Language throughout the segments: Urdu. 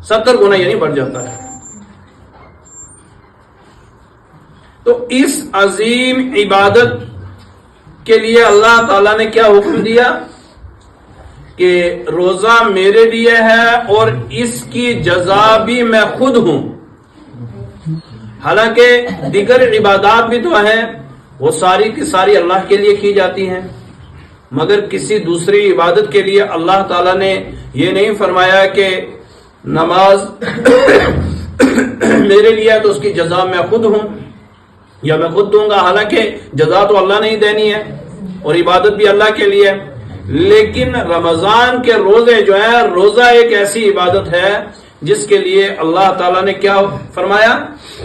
70 گنا یعنی بڑھ جاتا ہے۔ تو اس عظیم عبادت کے لیے اللہ تعالیٰ نے کیا حکم دیا کہ روزہ میرے لیے ہے اور اس کی جزا بھی میں خود ہوں۔ حالانکہ دیگر عبادات بھی تو ہیں، وہ ساری کی ساری اللہ کے لیے کی جاتی ہیں، مگر کسی دوسری عبادت کے لیے اللہ تعالیٰ نے یہ نہیں فرمایا کہ نماز میرے لیے ہے تو اس کی جزا میں خود ہوں یا میں خود دوں گا۔ حالانکہ جزا تو اللہ نے ہی دینی ہے اور عبادت بھی اللہ کے لیے۔ لیکن رمضان کے روزے جو ہیں، روزہ ایک ایسی عبادت ہے جس کے لیے اللہ تعالیٰ نے کیا فرمایا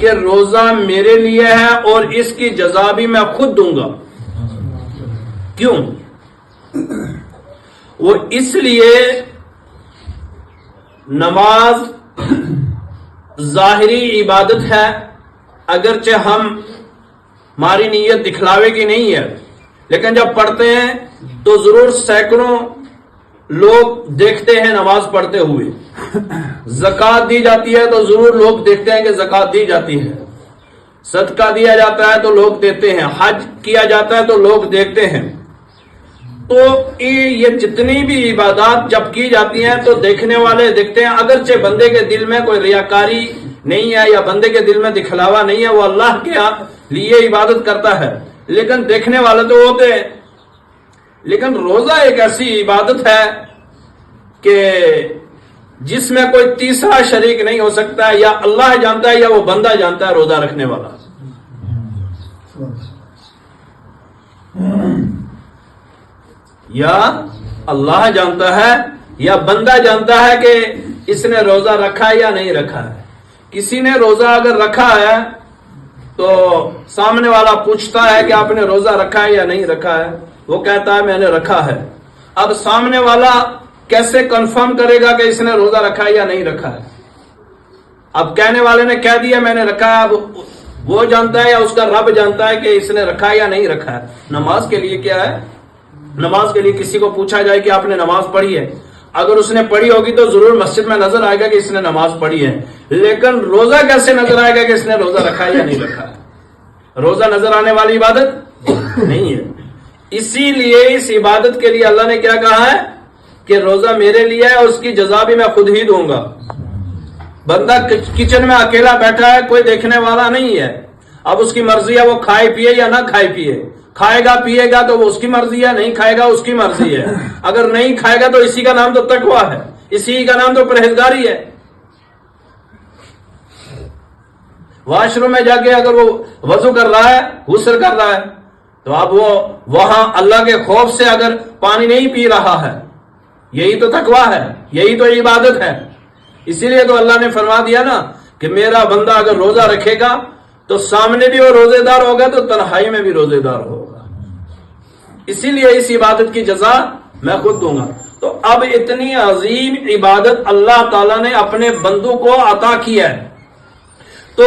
کہ روزہ میرے لیے ہے اور اس کی جزا بھی میں خود دوں گا۔ کیوں؟ وہ اس لیے نماز ظاہری عبادت ہے، اگرچہ ہماری نیت دکھلاوے کی نہیں ہے، لیکن جب پڑھتے ہیں تو ضرور سینکڑوں لوگ دیکھتے ہیں نماز پڑھتے ہوئے۔ زکوٰۃ دی جاتی ہے تو ضرور لوگ دیکھتے ہیں کہ زکوٰۃ دی جاتی ہے، صدقہ دیا جاتا ہے تو لوگ دیتے ہیں، حج کیا جاتا ہے تو لوگ دیکھتے ہیں۔ تو یہ جتنی بھی عبادات جب کی جاتی ہیں تو دیکھنے والے دیکھتے ہیں، اگرچہ بندے کے دل میں کوئی ریاکاری نہیں ہے یا بندے کے دل میں دکھلاوا نہیں ہے، وہ اللہ کے لیے عبادت کرتا ہے، لیکن دیکھنے والے تو ہوتے ہیں۔ لیکن روزہ ایک ایسی عبادت ہے کہ جس میں کوئی تیسرا شریک نہیں ہو سکتا ہے، یا اللہ جانتا ہے یا وہ بندہ جانتا ہے روزہ رکھنے والا۔ یا اللہ جانتا ہے یا بندہ جانتا ہے کہ اس نے روزہ رکھا ہے یا نہیں رکھا ہے۔ کسی نے روزہ اگر رکھا ہے تو سامنے والا پوچھتا ہے کہ آپ نے روزہ رکھا ہے یا نہیں رکھا ہے، وہ کہتا ہے میں نے رکھا ہے۔ اب سامنے والا کیسے کنفرم کرے گا کہ اس نے روزہ رکھا ہے یا نہیں رکھا ہے؟ اب کہنے والے نے کہہ دیا میں نے رکھا ہے، اب وہ جانتا ہے یا اس کا رب جانتا ہے کہ اس نے رکھا ہے یا نہیں رکھا ہے؟ نماز کے لیے کیا ہے؟ نماز کے لیے کسی کو پوچھا جائے کہ آپ نے نماز پڑھی ہے، اگر اس نے پڑھی ہوگی تو ضرور مسجد میں نظر آئے گا کہ اس نے نماز پڑھی ہے، لیکن روزہ کیسے نظر آئے گا کہ اس نے روزہ رکھا ہے یا نہیں رکھا ہے؟ روزہ نظر آنے والی عبادت نہیں ہے۔ اسی لیے اس عبادت کے لیے اللہ نے کیا کہا ہے کہ روزہ میرے لیے ہے اور اس کی جزا بھی میں خود ہی دوں گا۔ بندہ کچن میں اکیلا بیٹھا ہے، کوئی دیکھنے والا نہیں ہے، اب اس کی مرضی ہے وہ کھائے پیے یا نہ کھائے پیے، کھائے گا پیے گا تو وہ اس کی مرضی ہے، نہیں کھائے گا اس کی مرضی ہے۔ اگر نہیں کھائے گا تو اسی کا نام تو تقویٰ ہے، اسی کا نام تو پرہیزگاری ہے۔ واش روم میں جا کے اگر وہ وضو کر رہا ہے، غسل کر رہا ہے، تو اب وہ وہاں اللہ کے خوف سے اگر پانی نہیں پی رہا ہے، یہی تو تقویٰ ہے، یہی تو عبادت ہے۔ اسی لیے تو اللہ نے فرما دیا نا کہ میرا بندہ اگر روزہ رکھے گا تو سامنے بھی وہ روزے دار ہوگا تو تنہائی میں بھی روزے دار ہوگا۔ اسی لیے اس عبادت کی جزا میں خود دوں گا۔ تو اب اتنی عظیم عبادت اللہ تعالیٰ نے اپنے بندوں کو عطا کی ہے، تو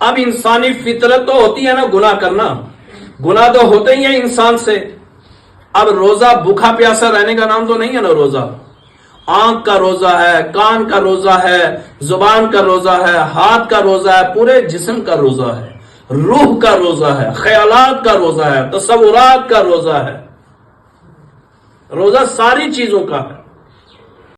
اب انسانی فطرت تو ہوتی ہے نا گناہ کرنا، گناہ تو ہوتے ہی ہیں انسان سے۔ اب روزہ بھوکا پیاسا رہنے کا نام تو نہیں ہے نا روزہ۔ آنکھ کا روزہ ہے، کان کا روزہ ہے، زبان کا روزہ ہے، ہاتھ کا روزہ ہے، پورے جسم کا روزہ ہے، روح کا روزہ ہے، خیالات کا روزہ ہے، تصورات کا روزہ ہے۔ روزہ ساری چیزوں کا ہے۔